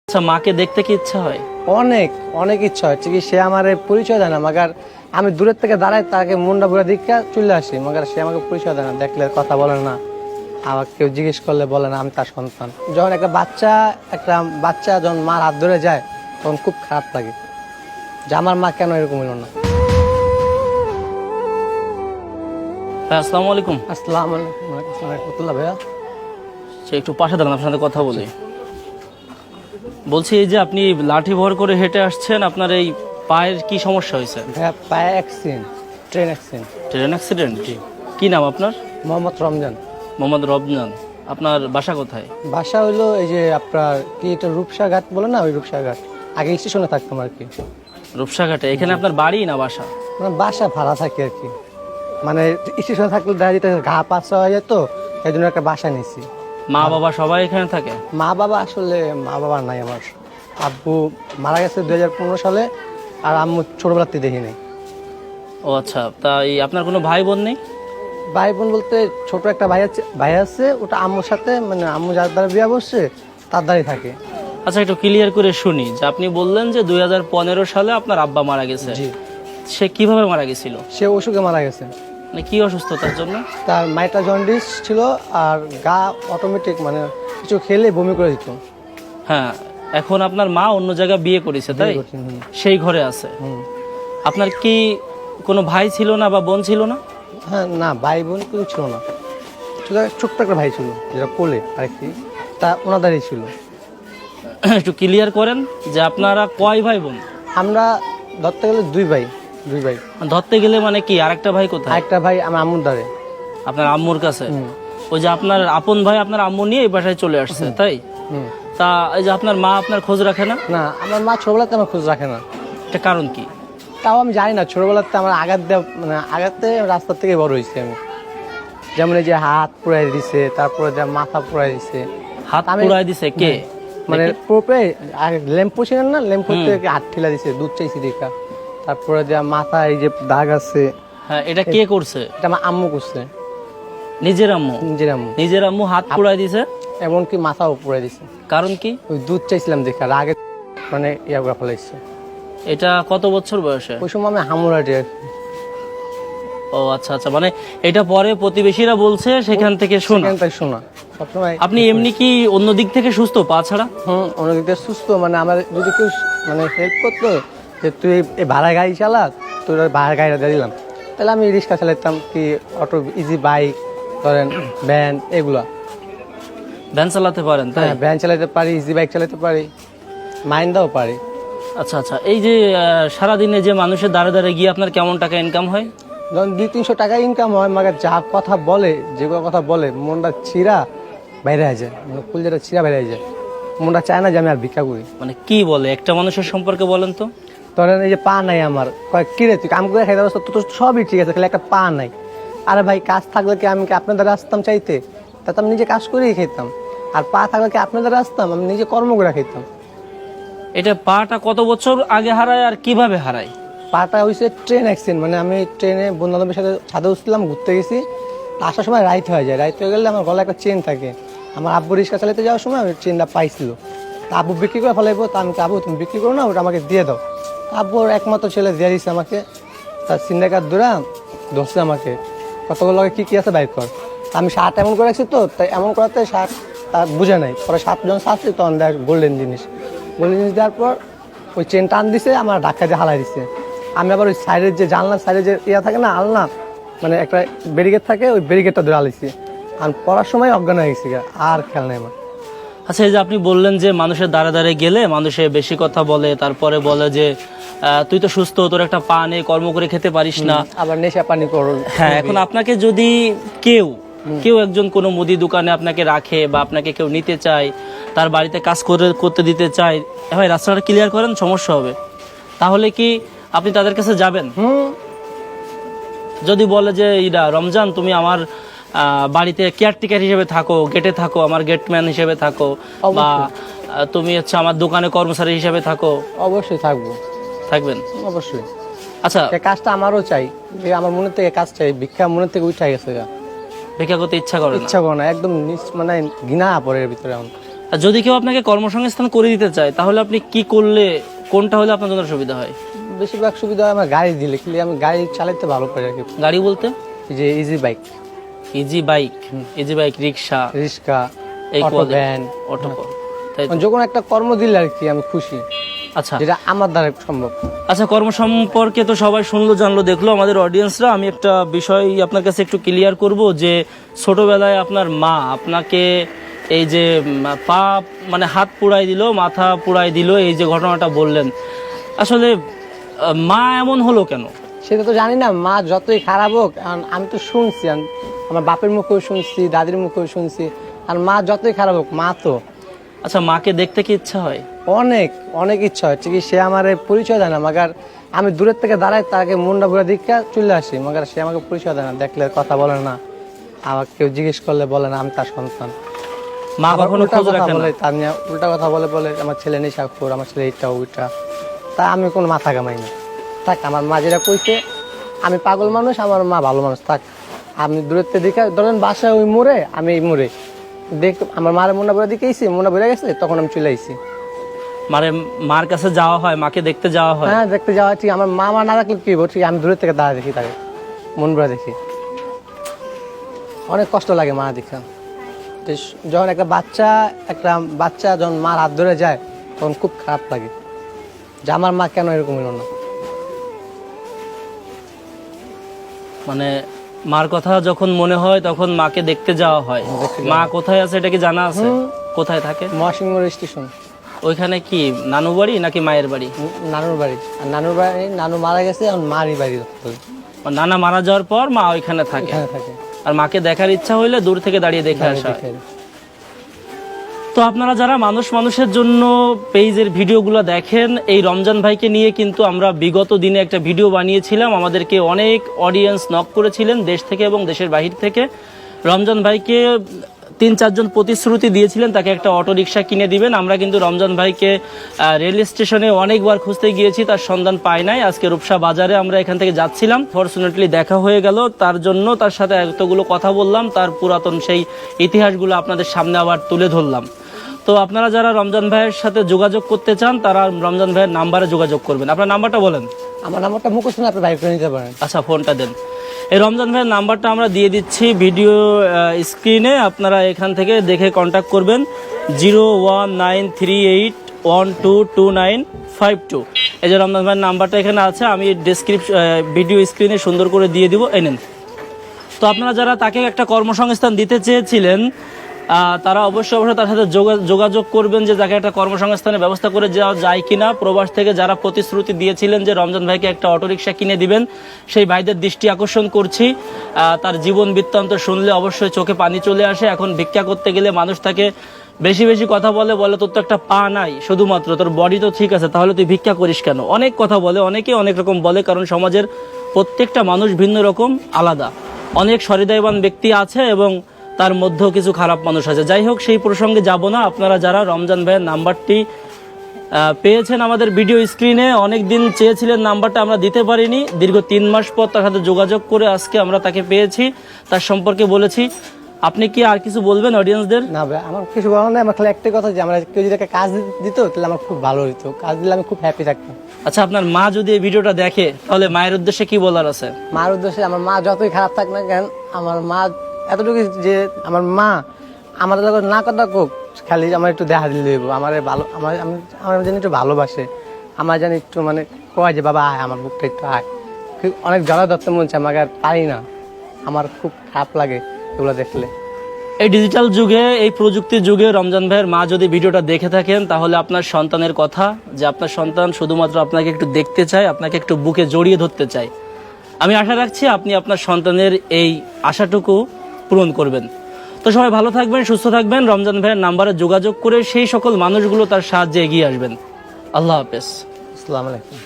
আচ্ছা, মাকে দেখতে কি ইচ্ছা হয়? অনেক অনেক ইচ্ছা হচ্ছে কি সে আমার পরিচয় দেয় না, মাগার আমি দূরের থেকে দাঁড়াই তাকে মুন্ডা বুড়া দীক্ষা চলে আসি, মাগার সে আমাকে পরিচয় দেয় না, দেখলে কথা বলে না, আমাকে কেউ জিজ্ঞেস করলে বলে না আমি তার সন্তান। যখন একটা বাচ্চা যখন মার হাত ধরে যায় তখন খুব খারাপ লাগে যে আমার মা কেন এরকম হলো না। হ্যাঁ, আসসালামু আলাইকুম। আসসালামু আলাইকুম। ওয়ালাইকুম আসসালাম রাহমাতুল্লাহ। ভাইয়া একটু পাশে দাঁড়ান, আপনার সাথে কথা বলি। বলছি, এই যে আপনি লাঠি ভর করে হেঁটে আসছেন, আপনার এই পায়ের কি সমস্যা হয়েছে? ভাইয়া পায়ে accident, train accident. Train accident? কি নাম আপনার? মোহাম্মদ রমজান। মোহাম্মদ রমজান। আপনার বাসা কোথায়? বাসা হইলো এই যে আপনার কি এটা রূপসা ঘাট বলে না, ওই রূপসা ঘাট। আগে স্টেশনে থাকতাম আর কি। রূপসাঘাটে? এখানে আপনার বাড়ি না বাসা? মানে বাসা ভাড়া থাকে আর কি, মানে স্টেশনে থাকলে দেখা যেত ঘা পাশা হয়ে যেত, এই জন্য একটা বাসা নিয়েছি। মা বাবা সবাই এখানে থাকে? মা বাবা আসলে মা বাবা নাই আমার। আব্বু মারা গেছে 2015 সালে, আর আম্মু ছোটবেলাতে দেখি নাই। ও আচ্ছা, তাই আপনার কোনো ভাই বোন নেই? ভাই বোন বলতে ছোট একটা ভাই আছে, ওটা আম্মুর সাথে, মানে আম্মু যার দ্বারা বিয়ে বসছে তার দ্বারাই থাকে। আচ্ছা, একটু ক্লিয়ার করে শুনি যে আপনি বললেন যে 2015 সালে আপনার আব্বা মারা গেছে। জি। সে কিভাবে মারা গেছিল? সে অসুখে মারা গেছে। মানে কি অসুস্থতার জন্য? তার মাইটা জন্ডিস ছিল, আর গা অটোমেটিক মানে কিছু খেলে বমি করে দিত। হ্যাঁ, এখন আপনার মা অন্য জায়গায় বিয়ে করেছে, তাই? সেই ঘরে আছে। আপনার কি কোনো ভাই ছিল না বা বোন ছিল না? হ্যাঁ, না ভাই বোন কেউ ছিল না, শুধু ছোট্ট একটা ভাই ছিল যেটা কোলে আরেকটি, তা ওনাদারই ছিল। একটু ক্লিয়ার করেন যে আপনারা কয় ভাই বোন? আমরা ধরতে গেলে দুই ভাই। ধরতে গেলে মানে কি, আরেকটা ভাই কোথায়? আরেকটা ভাই আমার আম্মুর দ্বারে। আপনার আম্মুর কাছে? ওই যে আপনার আপন ভাই আপনার আম্মু নিয়ে এই বাসায় চলে আসছে, তাই? তা এই যে আপনার মা আপনার খোঁজ রাখে না? না, আমার মা ছোটবেলাতে আমার খোঁজ রাখে না। এটা কারণ কি? তাও আমি জানি না, ছোটবেলাতে আমার আঘাতে রাস্তার থেকে বড় হয়েছি আমি। যেমন এই যে হাত পুড়াই দিছে, তারপরে যে মাথা পুড়াই দিছে। হাত পুড়াই দিছে কে? মানে পুরোপুরি ল্যাম্পো ছিলেন না, ল্যাম্পো থেকে হাত ঠেলা দিছে, দুধ চাইছি দেখা। তারপরে যে মাথা এই যে দাগ আছে। হ্যাঁ, এটা কে করছে? এটা আমার আম্মু করছে। নিজের আম্মু? নিজের আম্মু হাত পুড়াই দিছে, এমনকি মাথাও পুড়াই দিছে। কারণ কি? ওই দুধ চাইছিলাম দেখা, আগে মানে ইয়া করে ফেলাইছে। এটা কত বছর বয়সে? ওই সময় আমি হামুরাটি। ও আচ্ছা আচ্ছা, মানে এটা পরে প্রতিবেশীরা বলছে, সেখান থেকে শোনা। আপনি এমনি কি অন্য দিক থেকে সুস্থ, পা ছাড়া? অন্য দিক থেকে সুস্থ, মানে আমার যদি কেউ মানে হেল্প করতো যে তুই এই ভাড়া গাড়ি চালা, তোর ভাড়া গাড়িটা দিয়ে দিলাম, তাহলে আমি রিক্সা চালাতাম, কি অটো, ইজি বাইক ধরেন, ভ্যান, এগুলা। ভ্যান চালাতে পারেন, তাই? ভ্যান চালাতে পারি, ইজি বাইক চালাতে পারি, মাইন্দাও পারি। আচ্ছা আচ্ছা, এই যে সারাদিনে যে মানুষের দাঁড়ে দাঁড়ে গিয়ে আপনার কেমন টাকা ইনকাম হয়? যখন 200-300 টাকা ইনকাম হয়, মাকে যা কথা বলে, যেগুলো কথা বলে মনটা ছিঁড়া বাইরে হয়ে যায়, কুলজাটা ছিঁড়া বাইরে হয়ে যায়। মনটা চায় না যে আমি আর ভিক্ষা করি। মানে কি বলে, একটা মানুষের সম্পর্কে বলেন তো। ধরেন এই যে পা নাই আমার, কয় কিরে তুই কাম করে খাইতে পারছ, তো সবই ঠিক আছে, খালি একটা পা নাই। আরে ভাই, কাজ থাকলে কি আমি কি আপনাদের আসতাম চাইতে? তা তো আমি নিজে কাজ করেই খেতাম। আর পা থাকলে কি আপনাদের আসতাম? আমি নিজে কর্ম করে খেতাম। এটা পাটা কত বছর আগে হারায় আর কিভাবে হারায়? পাটা হয়েছে ট্রেন অ্যাক্সিডেন্ট, মানে আমি ট্রেনে বন্ধু বান্ধবের সাথে ছাদে উঠছিলাম, ঘুরতে গেছি, আসার সময় রাইত হয়ে যায়। রাইত হয়ে গেলে আমার গলায় একটা চেন থাকে। আমার আব্বু রিক্সা চালাতে যাওয়ার সময় আমি চেনটা পাইছিল। তা আব্বু বিক্রি করে ফেলাইবো, তা আমি আব্বু তুমি বিক্রি করো না, ওটা আমাকে দিয়ে দাও। আব্বুর একমাত্র ছেলে দিয়ে দিচ্ছে আমাকে। তার সিন্ডাকার দূরা ধরছে আমাকে, কতগুলো কি আছে বাইর কর। আমি শার্ট এমন করে রাখছি, তো তাই এমন করাতে শার্ট তার বুঝে নাই। পরে 7 জন আসছে, তখন দেখ গোল্ডেন জিনিস দেওয়ার পর ওই চেন টান দিছে, আমার ধাক্কা দিয়ে হালাই দিছে। আমি আবার ওই সাইডের যে জানলার সাইডে যে ইয়া থাকে না, আলনা, মানে একটা ব্যারিকেড থাকে, ওই ব্যারিকেডটা ধরে আলাইছি। আর পড়ার সময় অজ্ঞান হয়ে গেছি, আর খেয়াল নেই আমার। আচ্ছা, এই যে আপনি বললেন যে মানুষের দ্বারে দ্বারে গেলে মানুষে বেশি কথা বলে, তারপরে বলে যে তুই তো সুস্থ, তোর একটা পা নেই, কর্ম করে খেতে পারিস না, আবার নেশা পানি করো। হ্যাঁ, এখন আপনাকে যদি কেউ একজন কোনো মুদি দোকানে আপনাকে রাখে বা আপনাকে কেউ নিতে চায়, তার বাড়িতে কাজ করতে দিতে চায়, ভাই রাস্তাটা ক্লিয়ার করেন, সমস্যা হবে, তাহলে কি আপনি তাদের কাছে যাবেন? যদি বলে যে ইরা রমজান, তুমি আমার বাড়িতে কেয়ারটেকার হিসেবে থাকো, গেটে থাকো, আমার গেটম্যান হিসেবে থাকো, বা তুমি হচ্ছে আমার দোকানে কর্মচারী হিসেবে থাকো, অবশ্যই থাকবো। থাকবেন? অবশ্যই। আচ্ছা, কাজটা আমারও চাই, আমার মনের থেকে কাজ চাই, ভিক্ষা মনের থেকে উঠে গেছে। ভিক্ষা করতে ইচ্ছা করে না, একদম মানে ঘৃণা পড়ে এর ভিতরে। আর যদি কেউ আপনাকে কর্মসংস্থান করে দিতে চায় তাহলে আপনি কি করলে, কোনটা হলে আপনার জন্য সুবিধা হয়? বেশিরভাগ সুবিধা হয় আমার গাড়ি দিলে, কিন্তু আমি গাড়ি চালাতে ভালো পারি আর কি। গাড়ি বলতে? এই যে ইজি বাইক, ইজি বাইক, রিক্সা, এই অটো, ভ্যান, অটো, তাই তো? যখন একটা কর্ম দিলে আর কি আমি খুশি, আচ্ছা যেটা আমার দ্বারা সম্ভব। আচ্ছা, কর্ম সম্পর্কে তো সবাই শুনলো জানলো দেখলো আমাদের অডিয়েন্সরা। আমি একটা বিষয় আপনার কাছে একটু ক্লিয়ার করব যে ছোটবেলায় আপনার মা আপনাকে এই যে পা মানে হাত পুড়াই দিল, মাথা পুড়াই দিল, এই যে ঘটনাটা বললেন, আসলে মা এমন হলো কেন? সেটা তো জানি না। মা যতই খারাপ হোক, কারণ আমি তো শুনছি, আমার বাপের মুখেও শুনছি, দাদির মুখেও শুনছি, আর মা যতই খারাপ হোক, মা তো। আচ্ছা, মাকে দেখতে কি ইচ্ছা হয়? অনেক অনেক ইচ্ছা হচ্ছে কি, সে আমার পরিচয় দেয় না, মাগার আমি দূরের থেকে দাঁড়াই, তাকে মুন্ডা বুড়া দীক্ষা চলে আসি, মাগার সে আমাকে পরিচয় দেয় না, দেখলে কথা বলে না, আমাকে কেউ জিজ্ঞেস করলে বলে না আমি তার সন্তান। মা আবার কখনো উল্টা খোঁজ কথা রাখে বলে, না? তার নিয়ে উল্টা কথা বলে আমার ছেলে নেশাখোর, আমার ছেলে এইটা ওইটা, তা আমি কোনো মাথা কামাই না। থাক, আমার মা যেটা কইছে, আমি পাগল মানুষ, আমার মা ভালো মানুষ, থাক। আমি দূরের থেকে দেখে, ধরেন বাসায় ওই মোড়ে, আমি এই মোড়ে দেখ আমার মার মুন্ডা বুড়া দিকে আইসি, মুন্ডা বুড়া গেছে, তখন আমি চলে আইসি। মার কাছে যাওয়া হয়, মাকে দেখতে যাওয়া হয়? হ্যাঁ, দেখতে যাওয়া ঠিক। আমার মা না রাখলে কি হবো, ঠিক আমি দূরের থেকে দাঁড়া দেখি, তাকে মন ভরা দেখি, অনেক কষ্ট লাগে মা দেখা। তো যখন একটা বাচ্চা যখন মার হাত ধরে যায়, তখন খুব খারাপ লাগে যে আমার মা কেন এরকম হলো না। মানে মার কথা যখন মনে হয় তখন মাকে দেখতে যাওয়া হয়। মা কোথায় আছে এটা কি জানা আছে? কোথায় থাকে? মহাসিংহ স্টেশন। ওইখানে কি নানু বাড়ি নাকি মায়ের বাড়ি? নানুর বাড়ি। আর নানুর বাড়ি, নানু মারা গেছে, এখন মারই বাড়ি। নানা মারা যাওয়ার পর মা ওইখানে থাকে। আর মাকে দেখার ইচ্ছা হইলে দূর থেকে দাঁড়িয়ে দেখে আসা। তো আপনারা যারা মানুষের জন্য পেজের ভিডিওগুলো দেখেন, এই রমজান ভাইকে নিয়ে কিন্তু আমরা বিগত দিনে একটা ভিডিও বানিয়েছিলাম। আমাদেরকে অনেক অডিয়েন্স নক করেছিলেন দেশ থেকে এবং দেশের বাহির থেকে। রমজান ভাইকে 3-4 জন প্রতিশ্রুতি দিয়েছিলেন তাকে একটা অটো রিক্সা কিনে দিবেন। আমরা কিন্তু রমজান ভাইকে রেল স্টেশনে অনেকবার খুঁজতে গিয়েছি, তার সন্ধান পাই নাই। আজকে রূপসা বাজারে আমরা এখান থেকে যাচ্ছিলাম, ফরচুনেটলি দেখা হয়ে গেল। তার জন্য তার সাথে এতগুলো কথা বললাম, তার পুরাতন সেই ইতিহাসগুলো আপনাদের সামনে আবার তুলে ধরলাম। তো আপনারা যারা রমজান ভাইয়ের সাথে যোগাযোগ করতে চান তারা রমজান ভাইয়ের নাম্বারে যোগাযোগ করবেন। আপনার নাম্বারটা বলেন। আমার নাম্বারটা মুখস্থ না, আপনি ভাই করে নিতে পারেন। আচ্ছা, ফোনটা দেন। এই রমজান ভাইয়ের নাম্বারটা আমরা দিয়ে দিচ্ছি ভিডিও স্ক্রিনে, আপনারা এখান থেকে দেখে কন্ট্যাক্ট করবেন। 01938122952। এই যে রমজান ভাইয়ের নাম্বারটা এখানে আছে, আমি ভিডিও স্ক্রিনে সুন্দর করে দিয়ে দিব, এনেন। তো আপনারা যারা তাকে একটা কর্মসংস্থান দিতে চেয়েছিলেন তারা অবশ্যই তার সাথে যোগাযোগ করবেন যে তাকে একটা কর্মসংস্থানের ব্যবস্থা করে দেওয়া যায় কিনা। প্রবাস থেকে যারা প্রতিশ্রুতি দিয়েছিলেন যে রমজান ভাইকে একটা অটোরিকশা কিনে দিবেন, সেই ভাইদের দৃষ্টি আকর্ষণ করছি। তার জীবন বৃত্তান্ত শুনলে অবশ্যই চোখে পানি চলে আসে। এখন ভিক্ষা করতে গেলে মানুষ তাকে বেশি বেশি কথা বলে তোর তো একটা পা নাই, শুধুমাত্র তোর বডি তো ঠিক আছে, তাহলে তুই ভিক্ষা করিস কেন? অনেক কথা বলে, অনেকে অনেক রকম বলে, কারণ সমাজের প্রত্যেকটা মানুষ ভিন্ন রকম, আলাদা। অনেক সহৃদয়বান ব্যক্তি আছে এবং তার মধ্যেও কিছু খারাপ মানুষ আছে। যাই হোক, সেই প্রসঙ্গে যাব না। আপনারা যারা রমজান ভাইয়ের নাম্বারটি পেয়েছেন আমাদের ভিডিও স্ক্রিনে, অনেক দিন চেয়েছিলেন নাম্বারটা, আমরা দিতে পারিনি। দীর্ঘ 3 মাস পর তার সাথে যোগাযোগ করে আজকে আমরা তাকে পেয়েছি, তার সম্পর্কে বলেছি। আপনি কি আর কিছু বলবেন অডিয়েন্সদের? না ভাই, আমার কিছু বলার নেই। আমার খালি একটাই কথা, যে আমরা কেউ যদি একটা কাজ দিত তাহলে আমার খুব ভালো হতো, কাজ দিলে আমি খুব হ্যাপি থাকতাম। আচ্ছা, আপনার মা যদি এই ভিডিওটা দেখে তাহলে মায়ের উদ্দেশ্যে কি বলার আছে? মার উদ্দেশ্যে, আমার মা যতই খারাপ থাক না কেন, আমার মা এতটুকু যে আমার মা আমার যখন না কথা কোক, খালি আমার একটু দেখা দিলে হইব, আমার ভালো, আমার যেন একটু ভালোবাসে, আমার যেন একটু মানে কয় যে বাবা আয়, আমার বুকটা একটু আয়। অনেক জ্বালা ধরতে মন চায়, আমাকে আর পারি না, আমার খুব খারাপ লাগে এগুলো দেখলে। এই ডিজিটাল যুগে, এই প্রযুক্তির যুগে রমজান ভাইয়ের মা যদি ভিডিওটা দেখে থাকেন তাহলে আপনার সন্তানের কথা, যে আপনার সন্তান শুধুমাত্র আপনাকে একটু দেখতে চায়, আপনাকে একটু বুকে জড়িয়ে ধরতে চায়, আমি আশা রাখছি আপনি আপনার সন্তানের এই আশাটুকু পূরণ করবেন। তো সবাই ভালো থাকবেন, সুস্থ থাকবেন। রমজান ভাইয়ের নাম্বারে যোগাযোগ করে সেই সকল মানুষগুলো তার সাহায্যে এগিয়ে আসবেন। আল্লাহ হাফেজ। আসসালামু আলাইকুম।